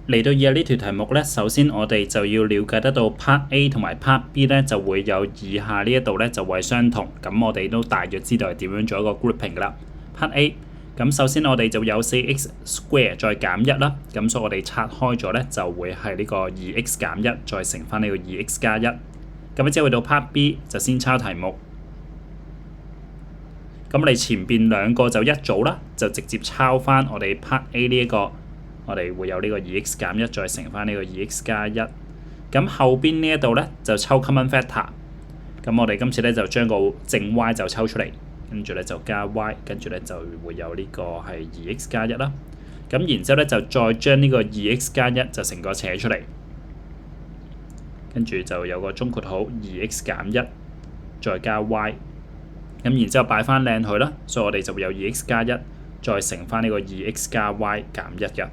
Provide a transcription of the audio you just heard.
嚟到以下呢條題目呢，首先我哋就要了解得到 Part A 同埋 Part B 呢就會有以下呢一度呢就會相同，咁我哋都大約知道係點樣做一個 grouping 噶啦。Part A， 咁首先我哋就有 4x square 再減1啦，咁所以我哋拆開咗呢就會係呢個 2x 減1再乘翻呢個 2x 加1。咁之後去到 Part B 就先抄題目。咁我哋前邊兩個就一組啦，就直接抄翻我哋 Part A 呢一個。我哋會有呢個 2x 減1再乘翻呢個 2x 加1，咁後邊呢一度呢，就抽 common factor， 咁我哋今次呢，就將個正 y 就抽出嚟，跟住呢就加 y， 跟住呢就會有呢個係 2x 加1啦，咁然之後呢，就再將呢個 2x 加1就成個扯出嚟，跟住就有個中括號 2x 減1再加 y， 咁然之後擺翻靚佢啦，所以我哋就會有 2x 加1再乘翻呢個2x 加 y 減1嘅。